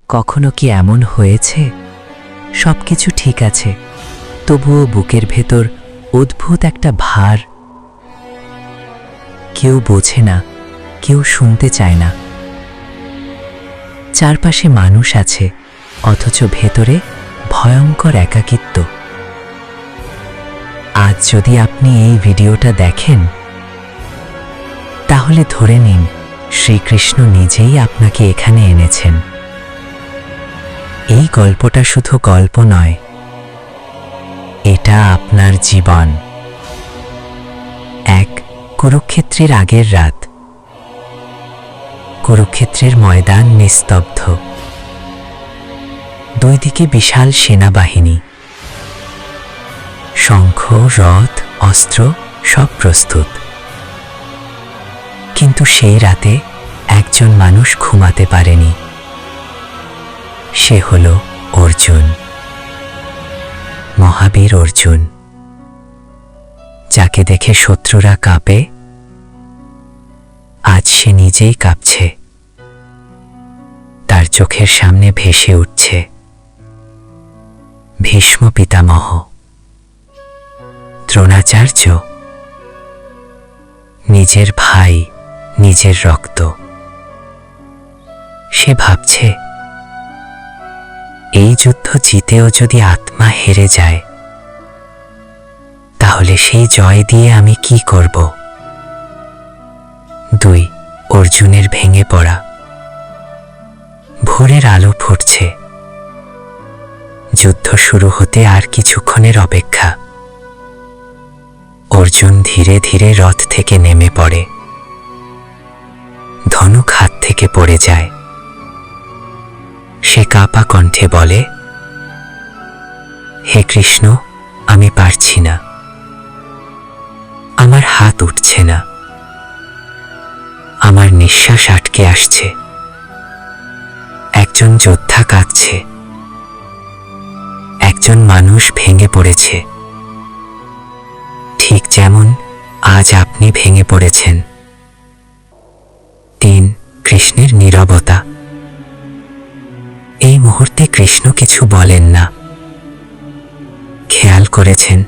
কখনো কি এমন হয়েছে সবকিছু ঠিক আছে, তবুও বুকের ভেতর অদ্ভুত একটা ভার? কেউ বোঝে না, কেউ শুনতে চায় না। চারপাশে মানুষ আছে, অথচ ভেতরে ভয়ঙ্কর একাকিত্ব। আজ যদি আপনি এই ভিডিওটা দেখেন, তাহলে ধরে নিন শ্রীকৃষ্ণ নিজেই আপনাকে এখানে এনেছেন। এই গল্পটা শুধু গল্প নয়, এটা আপনার জীবন। এক কুরুক্ষেত্রের আগের রাত। কুরুক্ষেত্রের ময়দান নিস্তব্ধ। দুই দিকে বিশাল সেনাবাহিনী, শঙ্খ, রথ, অস্ত্র সব প্রস্তুত। কিন্তু সেই রাতে একজন মানুষ ঘুমাতে পারেনি। সে হল অর্জুন, মহাবীর অর্জুন, যাকে দেখে শত্রুরা কাঁপে। আজ সে নিজেই কাঁপছে। তার চোখের সামনে ভেসে উঠছে ভীষ্ম পিতামহ, দ্রোণাচার্য, নিজের ভাই, নিজের রক্ত। সে ভাবছে, এই যুদ্ধ জিতেও যদি আত্মা হেরে যায়, তাহলে সেই জয় দিয়ে আমি কি করব? দুই অর্জুনের ভেঙে পড়া। ভোরের আলো ফুটছে। যুদ্ধ শুরু হতে আর কিছুক্ষণের অপেক্ষা। অর্জুন ধীরে ধীরে রথ থেকে নেমে পড়ে। ধনুক হাত থেকে পড়ে যায়। সে কাঁপা কণ্ঠে বলে, হে কৃষ্ণ, আমি পারছি না, আমার হাত উঠছে না, আমার নিঃশ্বাস আটকে আসছে। একজন যোদ্ধা কাঁদছে, একজন মানুষ ভেঙে পড়েছে, ঠিক যেমন আজ আপনি ভেঙে পড়েছেন। তিন কৃষ্ণের নীরবতা। এই মুহূর্তে কৃষ্ণ কিছু বলেন না। খেয়াল করেছেন,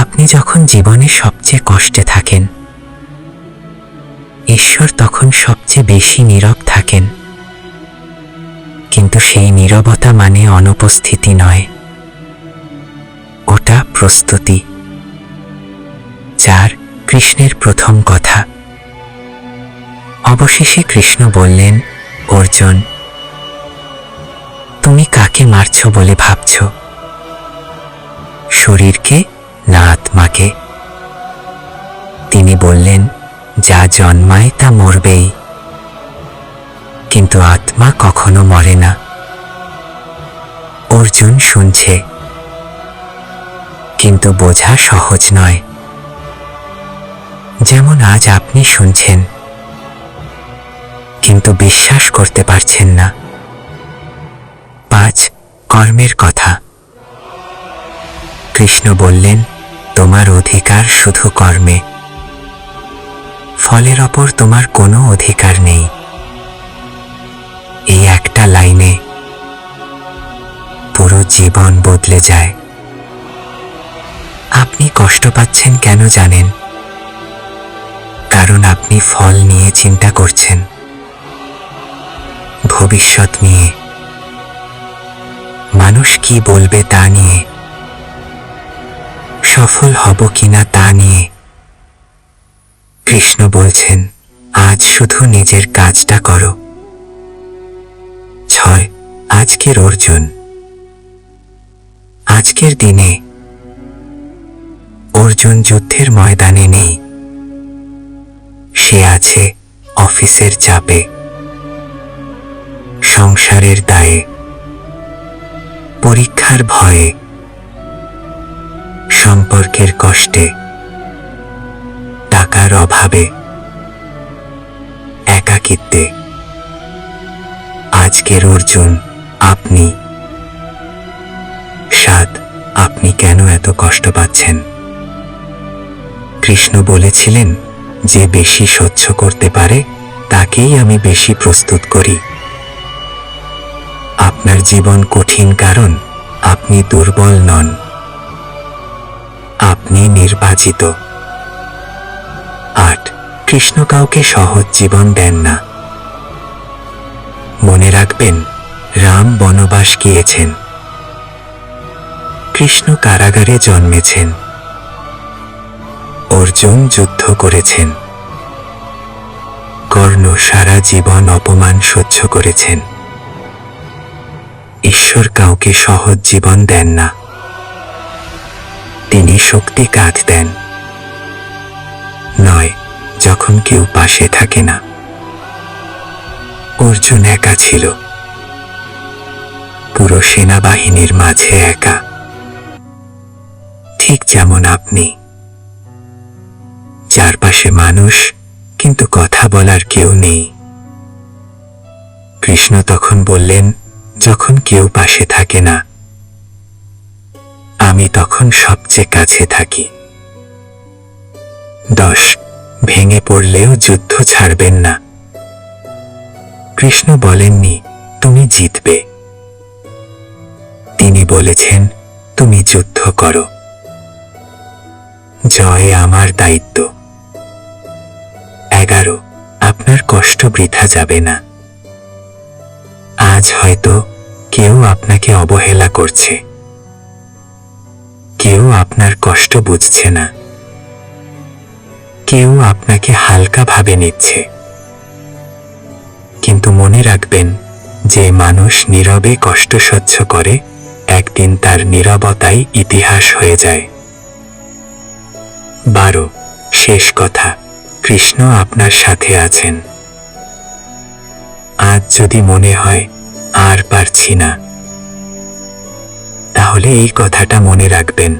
আপনি যখন জীবনে সবচেয়ে কষ্টে থাকেন, ঈশ্বর তখন সবচেয়ে বেশি নীরব থাকেন। কিন্তু সেই নীরবতা মানে অনুপস্থিতি নয়, ওটা প্রস্তুতি। চার কৃষ্ণের প্রথম কথা। অবশেষে কৃষ্ণ বললেন, অর্জুন, তুমি কাকে মারছ বলে ভাবছ? শরীরকে না আত্মাকে? তিনি বললেন, যা জন্মায় তা মরবেই, কিন্তু আত্মা কখনো মরে না। অর্জুন শুনছে, কিন্তু বোঝা সহজ নয়। যেমন আজ আপনি শুনছেন, কিন্তু বিশ্বাস করতে পারছেন না। পাঁচ কর্মের কথা। কৃষ্ণ বললেন, তোমার অধিকার শুধু কর্মে, ফলের ওপর তোমার কোনো অধিকার নেই। এই একটা লাইনে পুরো জীবন বদলে যায়। আপনি কষ্ট পাচ্ছেন কেন জানেন? কারণ আপনি ফল নিয়ে চিন্তা করছেন, ভবিষ্যৎ নিয়ে, মানুষ কি বলবে তা নিয়ে, সফল হব কিনা তা নিয়ে। কৃষ্ণ বলছেন, আজ শুধু নিজের কাজটা করো। ছয় আজকের অর্জুন। আজকের দিনে অর্জুন যুদ্ধের ময়দানে নেই। সে আছে অফিসের চাপে, সংসারের দায়ে, পরীক্ষার ভয়ে, সম্পর্কের কষ্টে, টাকার অভাবে, একাকিত্বে। আজকের অর্জুন আপনি। সাত আপনি কেন এত কষ্ট পাচ্ছেন? কৃষ্ণ বলেছিলেন, যে বেশি সহ্য করতে পারে তাকেই আমি বেশি প্রস্তুত করি। আপনার জীবন কঠিন কারণ আপনি দুর্বল নন, আপনি নির্বাচিত। 8. কৃষ্ণ কাউকে সহজ জীবন দেন না। মনে রাখবেন, রাম বনবাস গিয়েছেন, কৃষ্ণ কারাগারে জন্মেছেন, অর্জুন যুদ্ধ করেছেন, কর্ণ সারা জীবন অপমান সহ্য করেছেন। ঈশ্বর কাউকে সহজ জীবন দেন না, তিনি শক্তি কাঁধ দেন। 9. যখন কেউ পাশে থাকে না। অর্জুন একা ছিল, পুরো সেনাবাহিনীর মাঝে একা, ঠিক যেমন আপনি। চারপাশে মানুষ, কিন্তু কথা বলার কেউ নেই। কৃষ্ণ তখন বললেন, যখন কেউ পাশে থাকে না, আমি তখন সবচেয়ে কাছে থাকি। 10. ভেঙে পড়লেও যুদ্ধ ছাড়বেন না। কৃষ্ণ বলেননি, তুমি জিতবে, তিনি বলেছেন, তুমি যুদ্ধ করো, জয় আমার দায়িত্ব। 11. আপনার কষ্ট বৃথা যাবে না। আজ হয়তো কেউ আপনাকে অবহেলা করছে, কেউ আপনার কষ্ট বুঝছে না, কেউ আপনাকে হালকা ভাবে নিচ্ছে। কিন্তু মনে রাখবেন, যে মানুষ নীরবে কষ্ট সহ্য করে, একদিন তার নীরবতাই ইতিহাস হয়ে যায়। 12. শেষ কথা, কৃষ্ণ আপনার সাথে আছেন। আজ যদি মনে হয় আর পারছি না, তাহলে এই কথাটা মনে রাখবেন,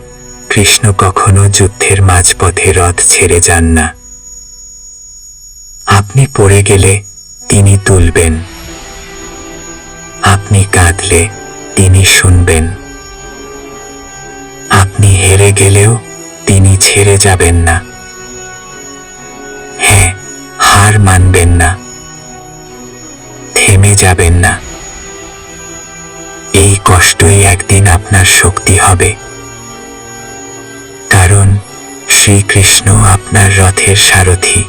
কৃষ্ণ কখনো যুদ্ধের মাঝপথে রথ ছেড়ে যান না। আপনি পড়ে গেলে তিনি তুলবেন, আপনি কাঁদলে তিনি শুনবেন, আপনি হেরে গেলেও তিনি ছেড়ে যাবেন না। হ্যাঁ, হার মানবেন না, থেমে যাবেন না। এই কষ্টই একদিন আপনার শক্তি হবে, কারণ শ্রীকৃষ্ণ আপনার রথের সারথি।